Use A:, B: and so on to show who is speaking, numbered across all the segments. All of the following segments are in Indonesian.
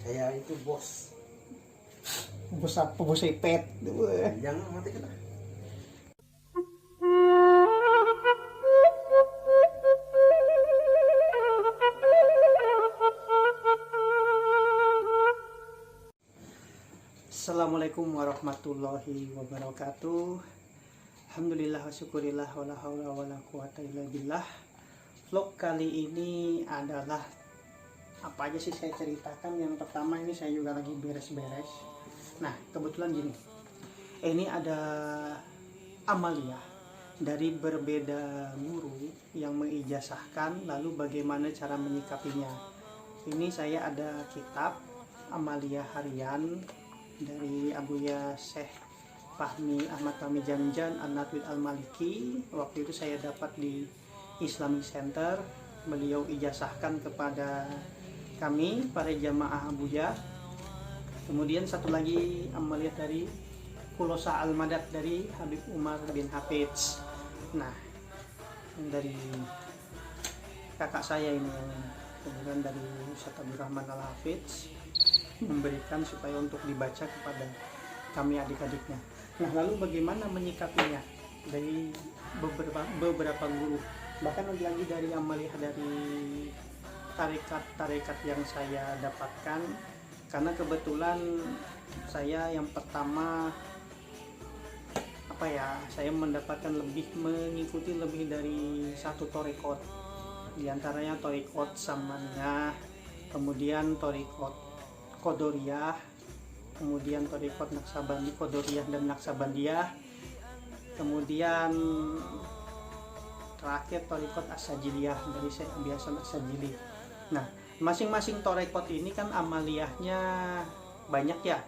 A: Saya itu bos.
B: Bos apa? Bos ipet.
A: Jangan mati kita.
B: Assalamualaikum warahmatullahi wabarakatuh. Alhamdulillah wa syukurillah wala haula wala quwata illa billah. Vlog kali ini adalah apa aja sih saya ceritakan. Yang pertama, ini saya juga lagi beres-beres. Nah, kebetulan gini. Ini ada amalia dari berbeda guru yang mengijazahkan, lalu bagaimana cara menyikapinya. Ini saya ada kitab amalia harian dari Abuya Syekh Fahmi Ahmad Fahmi Janjan An-Natwid Al-Maliki. Waktu itu saya dapat di Islamic Center. Beliau ijazahkan kepada kami para jamaah Abuya. Kemudian satu lagi amalia dari Kulosa Al-Madad dari Habib Umar bin Hafidz. Nah, dari kakak saya ini yang kemudian dari Ustaz Abdul Rahman Al-Hafidz memberikan supaya untuk dibaca kepada kami adik-adiknya. Nah, lalu bagaimana menyikapinya dari beberapa guru, bahkan lagi dari amalia dari tarekat yang saya dapatkan, karena kebetulan saya yang pertama saya mendapatkan mengikuti lebih dari satu tarekat, diantaranya tarekat Samaniyah, kemudian tarekat Qadariyah, kemudian tarekat Naksabandi, Qadariyah dan Naksabandiyah, kemudian terakhir tarekat As-Sajiliyah dari Syekh Abi Hasan As-Sajili. Nah, masing-masing tarekat ini kan amaliyahnya banyak ya,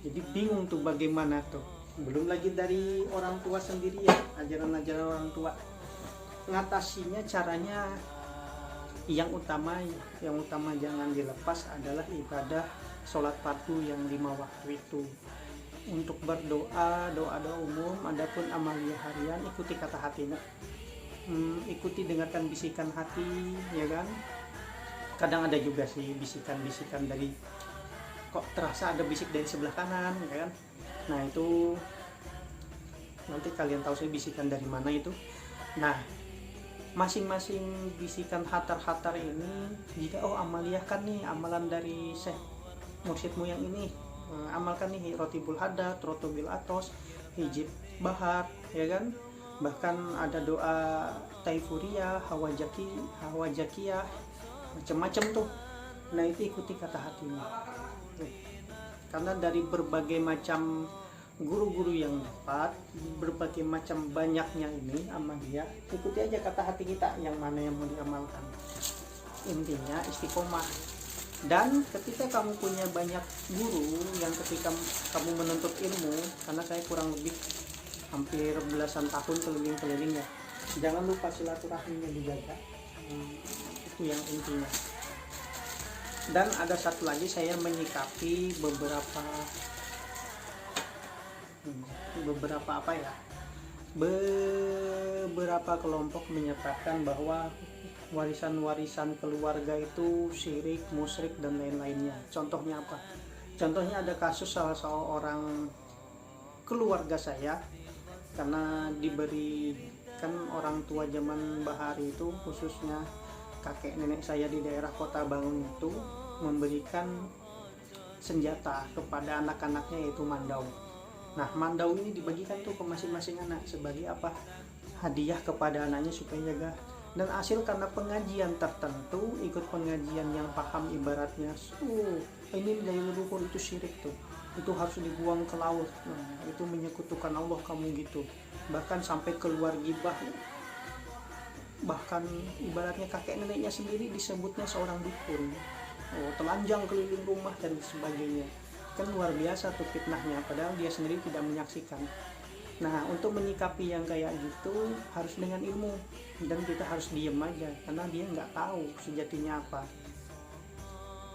B: jadi bingung tuh bagaimana tuh. Belum lagi dari orang tua sendiri ya, ajaran-ajaran orang tua. Ngatasinya caranya yang utama jangan dilepas adalah ibadah sholat fardu yang 5 waktu itu. Untuk berdoa, doa umum, adapun amalia harian ikuti kata hatinya, ikuti dengarkan bisikan hati, ya kan. Kadang ada juga sih bisikan-bisikan dari, kok terasa ada bisik dari sebelah kanan, ya kan. Nah, itu nanti kalian tahu sih bisikan dari mana itu. Nah, masing-masing bisikan hatar-hatar ini, jika amaliyah kan nih amalan dari Syekh mursyidmu yang ini, amalkan nih rotibul hadat, rotobil atos, hijib bahar, ya kan. Bahkan ada doa taifuriyah, hawajakiyah, macam-macam tuh. Nah, itu ikuti kata hatinya. Karena dari berbagai macam guru-guru yang dapat, berbagai macam banyaknya ini amalia, ikuti aja kata hati kita yang mana yang mau diamalkan. Intinya istiqomah. Dan ketika kamu punya banyak guru, yang ketika kamu menuntut ilmu, karena saya kurang lebih hampir belasan tahun keliling-keliling ya, jangan lupa silaturahminya dijaga. Itu yang intinya. Dan ada satu lagi, saya menyikapi beberapa kelompok menyatakan bahwa warisan-warisan keluarga itu syirik, musyrik dan lain-lainnya. Contohnya apa? Contohnya ada kasus salah seorang keluarga saya, karena diberikan orang tua zaman Bahari itu, khususnya kakek nenek saya di daerah Kota Bangun itu, memberikan senjata kepada anak-anaknya, yaitu mandau. Nah, mandau ini dibagikan tuh ke masing-masing anak sebagai apa? Hadiah kepada anaknya supaya jaga. Dan hasil karena pengajian tertentu, ikut pengajian yang paham ibaratnya, ini dari leluhur itu syirik tuh, itu harus dibuang ke laut. Nah, itu menyekutukan Allah kamu gitu. Bahkan sampai keluar gibah. Bahkan ibaratnya kakek neneknya sendiri disebutnya seorang dukun. Telanjang keliling rumah dan sebagainya. Kan luar biasa tuh fitnahnya, padahal dia sendiri tidak menyaksikan. Nah, untuk menyikapi yang kayak gitu harus dengan ilmu, dan kita harus diem aja karena dia nggak tahu sejatinya apa.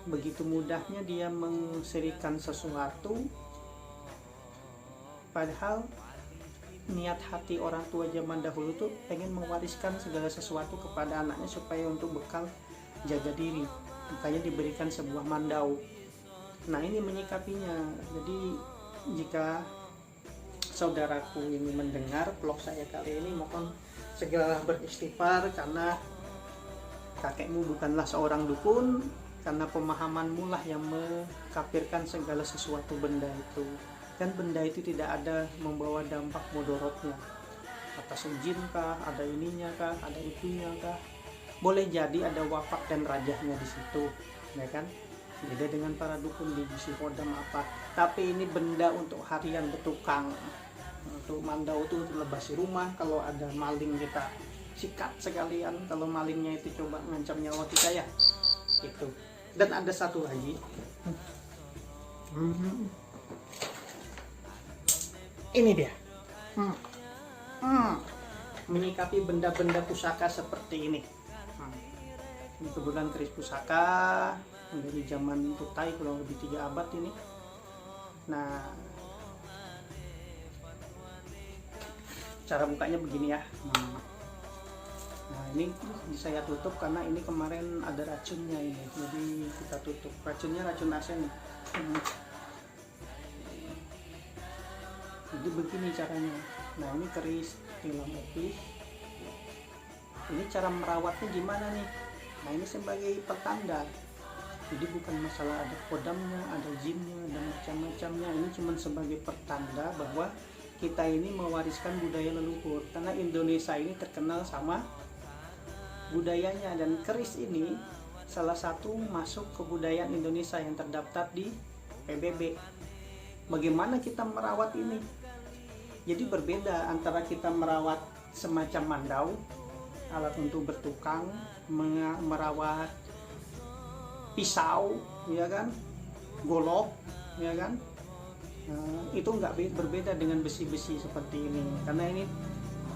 B: Begitu mudahnya dia mensirikan sesuatu, padahal niat hati orang tua zaman dahulu tuh pengen mewariskan segala sesuatu kepada anaknya supaya untuk bekal jaga diri. Makanya diberikan sebuah mandau. Nah, ini menyikapinya. Jadi jika saudaraku ini mendengar vlog saya kali ini, mohon segeralah beristighfar, karena kakekmu bukanlah seorang dukun, karena pemahamanmu lah yang mengkafirkan segala sesuatu benda itu. Dan benda itu tidak ada membawa dampak mudorotnya. Atas jin kah, ada ininya kah, ada itunya kah. Boleh jadi ada wafat dan rajahnya di situ, ya kan? Beda dengan para dukun di bisi kodam apa. Tapi ini benda untuk harian bertukang, untuk mandau itu untuk lebasi rumah. Kalau ada maling kita sikat sekalian, kalau malingnya itu coba ngancam nyawa kita ya itu. Dan ada satu lagi, ini dia, menyikapi benda-benda pusaka seperti ini. Ini kebetulan keris pusaka dari zaman Kutai, kurang lebih 3 abad ini. Nah, cara bukanya begini ya. Nah, ini saya tutup karena ini kemarin ada racunnya ini, jadi kita tutup. Racunnya racun arsen. Jadi begini caranya. Nah, ini keris tilam epis. Ini cara merawatnya gimana nih? Nah, ini sebagai pertanda. Jadi bukan masalah ada kodamnya, ada jinnya, dan macam-macamnya. Ini cuma sebagai pertanda bahwa kita ini mewariskan budaya leluhur. Karena Indonesia ini terkenal sama budayanya, dan keris ini salah satu masuk kebudayaan Indonesia yang terdaftar di PBB. Bagaimana kita merawat ini? Jadi berbeda antara kita merawat semacam mandau, alat untuk bertukang, merawat pisau, ya kan, golok, ya kan. Itu nggak berbeda dengan besi-besi seperti ini, karena ini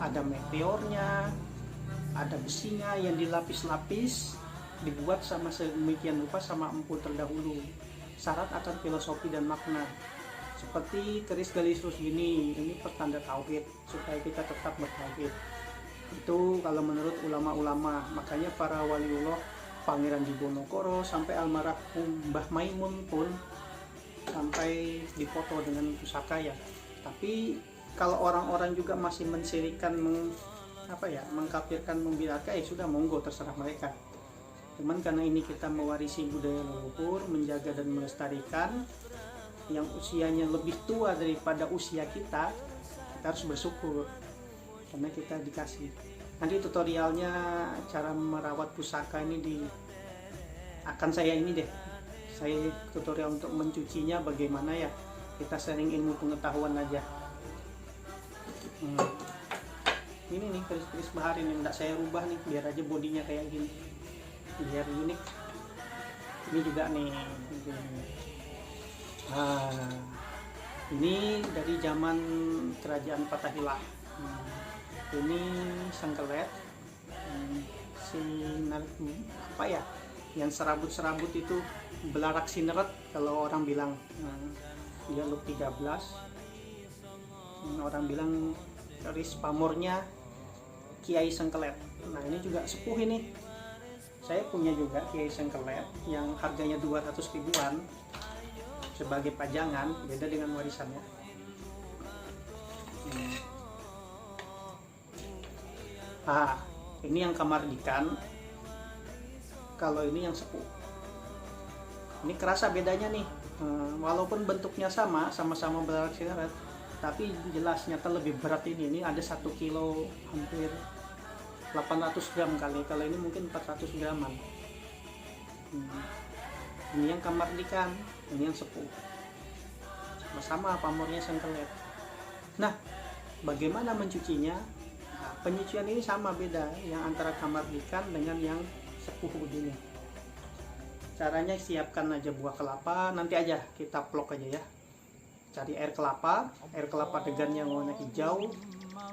B: ada meteornya, ada besinya yang dilapis-lapis, dibuat sama sedemikian rupa sama empu terdahulu, syarat akan filosofi dan makna. Seperti keris Galisius ini pertanda tauhid, supaya kita tetap bertauhid. Itu kalau menurut ulama-ulama. Makanya para waliullah, Pangeran Diponegoro sampai almarhum Mbah Maimun pun sampai dipoto dengan pusaka ya. Tapi kalau orang-orang juga masih mensirikan, mengkafirkan, membidatkan, sudah monggo, terserah mereka. Cuman karena ini kita mewarisi budaya leluhur, menjaga dan melestarikan, yang usianya lebih tua daripada usia kita harus bersyukur karena kita dikasih. Nanti tutorialnya cara merawat pusaka ini akan saya tutorial untuk mencucinya bagaimana ya. Kita sharing ilmu pengetahuan aja. Ini nih keris-keris bahar ini enggak saya rubah nih, biar aja bodinya kayak gini, biar unik. Ini juga nih. Ini dari zaman kerajaan Fatahillah. Ini sengkelet, yang serabut-serabut itu belarak sineret kalau orang bilang. Dia luk 13. Orang bilang keris pamornya Kiai Sengkelet. Nah, ini juga sepuh ini. Saya punya juga Kiai Sengkelet yang harganya 200 ribuan. Sebagai pajangan, beda dengan warisannya. Ini yang Kamardikan. Kalau ini yang sepuh. Ini kerasa bedanya nih. Walaupun bentuknya sama-sama belarak sineret, tapi jelas nyata lebih berat ini. Ini ada 1 kilo hampir 800 gram kali. Kalau ini mungkin 400 graman. Ini yang Kamardikan, ini yang sepuh. Sama-sama pamornya sengkelet. Nah, bagaimana mencucinya? Nah, penyucian ini sama beda yang antara Kamardikan dengan yang sepuh begini. Caranya siapkan aja buah kelapa, nanti aja kita vlog aja ya. Cari air kelapa degan yang warna hijau.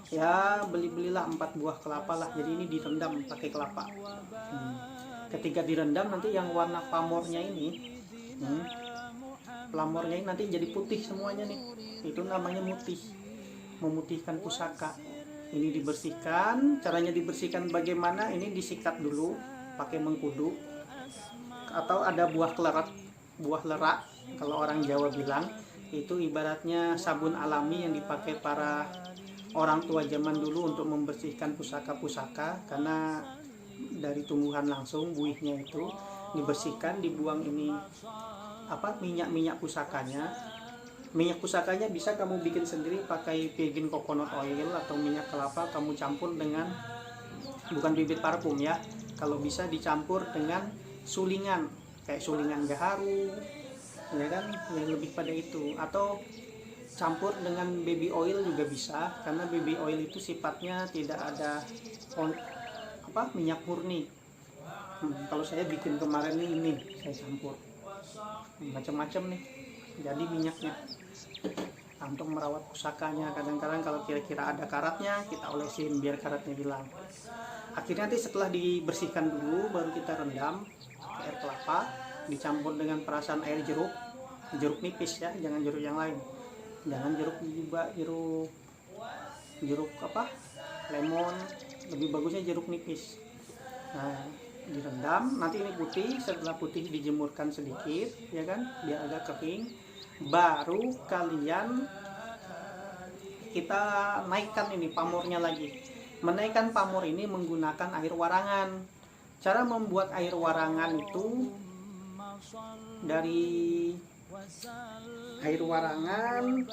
B: Ya, belilah 4 buah kelapa lah. Jadi ini direndam pakai kelapa. Ketika direndam nanti yang warna pamornya ini, pelamornya ini nanti jadi putih semuanya nih. Itu namanya mutih, memutihkan pusaka. Ini dibersihkan. Caranya dibersihkan bagaimana? Ini disikat dulu pakai mengkudu, atau ada buah keleret. buah lerak, kalau orang Jawa bilang itu ibaratnya sabun alami yang dipakai para orang tua zaman dulu untuk membersihkan pusaka-pusaka, karena dari tumbuhan langsung buihnya itu dibersihkan, dibuang ini minyak pusakanya. Minyak pusakanya bisa kamu bikin sendiri pakai virgin coconut oil atau minyak kelapa, kamu campur dengan, bukan bibit parfum ya, kalau bisa dicampur dengan sulingan, kayak sulingan gaharu ya kan, yang lebih pada itu, atau campur dengan baby oil juga bisa, karena baby oil itu sifatnya tidak ada minyak murni. Kalau saya bikin kemarin ini saya campur macam-macam nih, jadi minyaknya untuk merawat pusakanya. Kadang-kadang kalau kira-kira ada karatnya, kita olesin biar karatnya hilang. Akhirnya nanti setelah dibersihkan dulu, baru kita rendam ke air kelapa, dicampur dengan perasan air jeruk nipis ya, jangan jeruk yang lain, jangan jeruk juga, jeruk lemon, lebih bagusnya jeruk nipis. Nah, direndam, nanti ini putih, setelah putih dijemurkan sedikit ya kan, biar agak kering, baru kita naikkan ini pamornya lagi. Menaikkan pamor ini menggunakan air warangan. Cara membuat air warangan itu dari air warangan,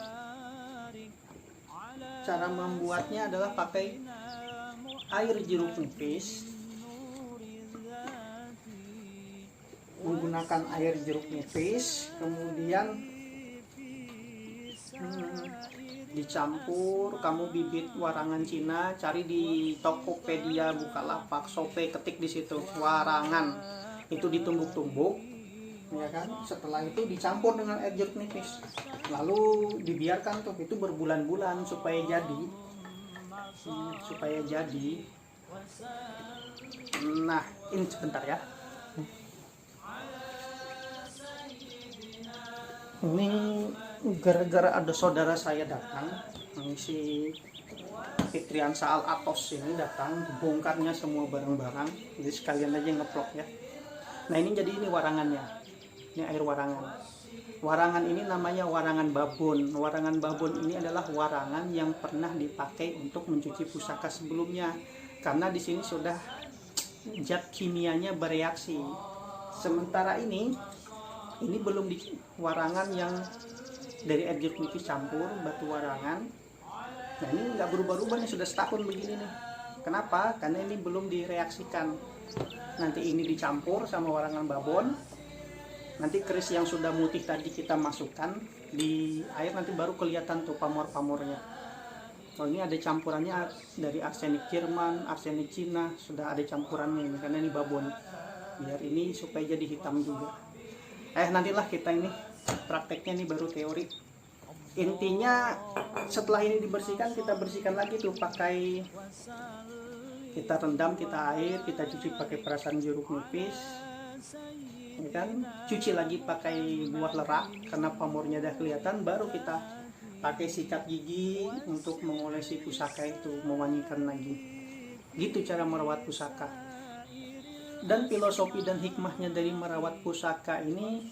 B: cara membuatnya adalah pakai air jeruk nipis, menggunakan air jeruk nipis, kemudian dicampur, kamu bibit warangan Cina, cari di Tokopedia, Bukalapak, Shopee, ketik di situ warangan, itu ditumbuk-tumbuk ya kan. Setelah itu dicampur dengan air jeruk nipis, lalu dibiarkan tuh itu berbulan-bulan supaya jadi. Nah, ini sebentar ya. Ini gara-gara ada saudara saya datang, si Fitriansa Al Atos ini datang, bongkarnya semua barang-barang, jadi sekalian aja ngeplok ya. Nah ini jadi ini warangannya, ini air warangan. Warangan ini namanya warangan babon. Warangan babon ini adalah warangan yang pernah dipakai untuk mencuci pusaka sebelumnya, karena di sini sudah zat kimianya bereaksi. Sementara ini belum di warangan yang dari air jeruk nipis campur batu warangan. Nah ini nggak berubah-ubah nih, sudah setahun begini nih. Kenapa? Karena ini belum direaksikan. Nanti ini dicampur sama warangan babon, nanti keris yang sudah mutih tadi kita masukkan di air, nanti baru kelihatan tuh pamor-pamornya. Oh ini ada campurannya dari arsenik Jerman, arsenik Cina, sudah ada campurannya ini, karena ini babon, biar ini supaya jadi hitam juga. Nantilah kita ini prakteknya, nih baru teori. Intinya setelah ini dibersihkan, kita bersihkan lagi tuh pakai, kita rendam, kita air, kita cuci pakai perasan jeruk nipis ya kan, cuci lagi pakai buah lerak karena pamornya udah kelihatan, baru kita pakai sikat gigi untuk mengolesi pusaka itu, mewangikan lagi. Gitu cara merawat pusaka. Dan filosofi dan hikmahnya dari merawat pusaka ini,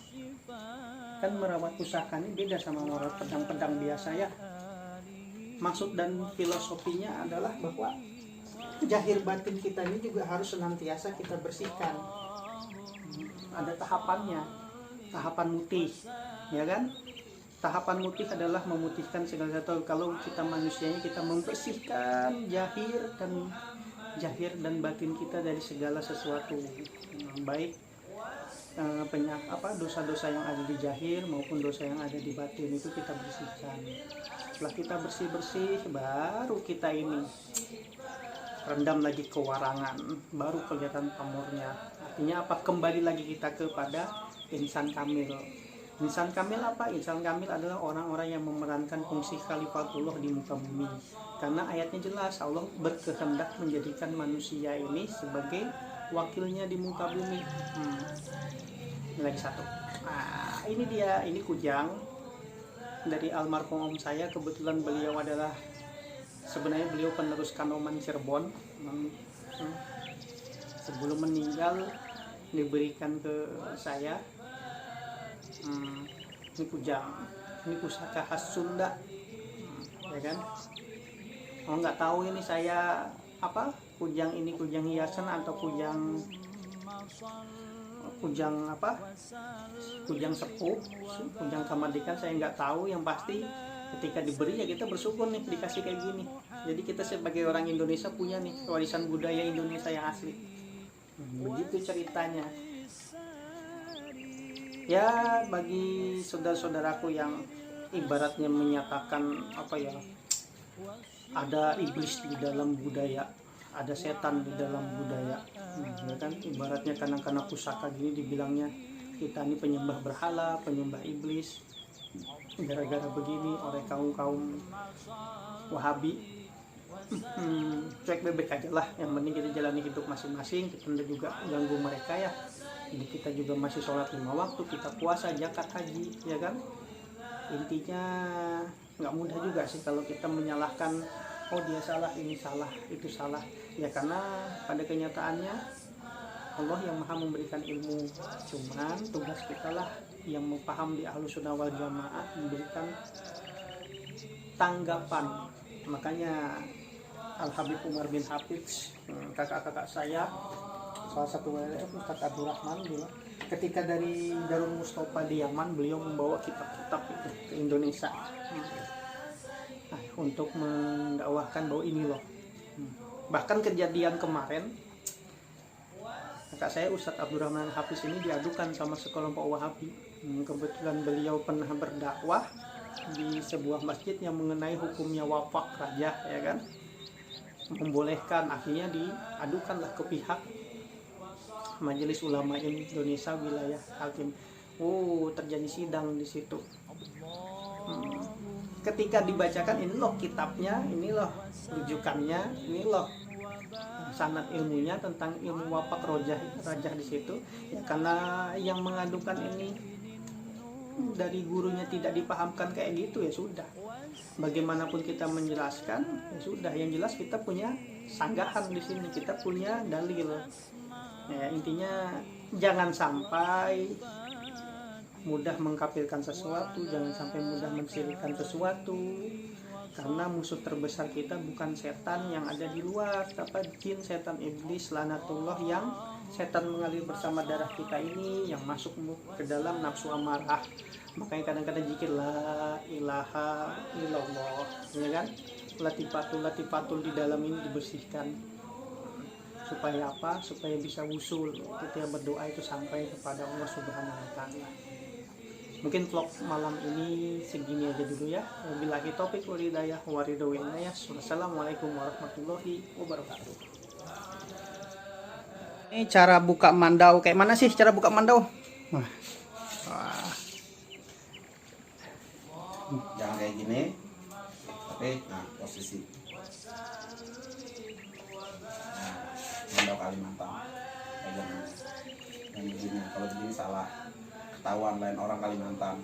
B: kan merawat pusaka ini beda sama merawat pedang-pedang biasa ya. Maksud dan filosofinya adalah bahwa jahir batin kita ini juga harus senantiasa kita bersihkan. Ada tahapannya, tahapan mutih ya kan. Tahapan mutih adalah memutihkan segala sesuatu. Kalau kita manusianya, kita membersihkan jahir dan batin kita dari segala sesuatu, baik dosa-dosa yang ada di jahir maupun dosa yang ada di batin, itu kita bersihkan. Setelah kita bersih-bersih, baru kita ini rendam lagi ke warangan, baru kelihatan pamornya. Artinya apa? Kembali lagi kita kepada insan kamil. Insan kamil apa? Insan kamil adalah orang-orang yang memerankan fungsi khalifatullah di muka bumi. Karena ayatnya jelas, Allah berkehendak menjadikan manusia ini sebagai wakilnya di muka bumi. Lagi satu. Ini dia, ini kujang dari almarhum om saya. Kebetulan beliau adalah, sebenarnya beliau penerus Kanoman Cirebon. Sebelum meninggal diberikan ke saya. Ini kujang, ini pusaka khas Sunda, ya kan? Oh nggak tahu ini saya apa kujang ini kujang hiasan atau kujang apa kujang sepuh, kujang kemerdekaan, saya nggak tahu. Yang pasti ketika diberi ya kita bersyukur nih dikasih kayak gini. Jadi kita sebagai orang Indonesia punya nih warisan budaya Indonesia yang asli. Begitu ceritanya. Ya bagi saudara-saudaraku yang ibaratnya menyatakan apa ya, ada iblis di dalam budaya, ada setan di dalam budaya, ya kan? Ibaratnya karena pusaka gini dibilangnya kita ini penyembah berhala, penyembah iblis, gara-gara begini oleh kaum Wahabi. Cuek bebek aja lah, yang penting kita jalani hidup masing-masing, kita juga ganggu mereka ya. Jadi kita juga masih sholat 5 waktu, kita puasa, zakat, haji, ya kan? Intinya nggak mudah juga sih kalau kita menyalahkan, oh dia salah, ini salah, itu salah, ya karena pada kenyataannya Allah yang maha memberikan ilmu, cuman tugas kita lah yang paham di Ahlus Sunnah wal Jamaah memberikan tanggapan. Makanya Al Habib Umar bin Hafiz, kakak-kakak saya, salah satu WLF Ustaz Abdurrahman bilang, ketika dari Darul Mustafa di Yaman beliau membawa kitab-kitab itu ke Indonesia untuk mendakwahkan bahwa ini loh. Bahkan kejadian kemarin kakak saya Ustaz Abdurrahman Hafiz ini diadukan sama sekelompok Wahabi. Kebetulan beliau pernah berdakwah di sebuah masjid yang mengenai hukumnya wafak raja, ya kan, membolehkan. Akhirnya diadukanlah ke pihak Majelis Ulama Indonesia wilayah Kaltim. Terjadi sidang di situ. Ketika dibacakan, ini loh kitabnya, ini loh rujukannya, ini loh sanad ilmunya tentang ilmu wafak rajah di situ. Ya karena yang mengadukan ini dari gurunya tidak dipahamkan kayak gitu, ya sudah. Bagaimanapun kita menjelaskan, ya sudah. Yang jelas kita punya sanggahan di sini, kita punya dalil. Ya, intinya jangan sampai mudah mengkafirkan sesuatu, jangan sampai mudah mensyirikkan sesuatu, karena musuh terbesar kita bukan setan yang ada di luar, tapi jin, setan, iblis, laknatullah, yang setan mengalir bersama darah kita ini, yang masuk ke dalam nafsu amarah. Makanya kadang-kadang zikir la ilaha illallah, ya kan, latifatul di dalam ini dibersihkan. Supaya apa? Supaya bisa wusul. Kita berdoa itu sampai kepada Allah Subhanahu wa taala. Mungkin vlog malam ini segini aja dulu ya. Wabillahi taufiq wal hidayah wa ridho wal inayah. Wassalamualaikum warahmatullahi wabarakatuh. Ini cara buka mandau. Kayak mana sih cara buka mandau?
A: Jangan kayak gini, tapi posisi mandau Kalimantan, pegangan yang begini. Kalau begini salah, ketahuan lain orang Kalimantan.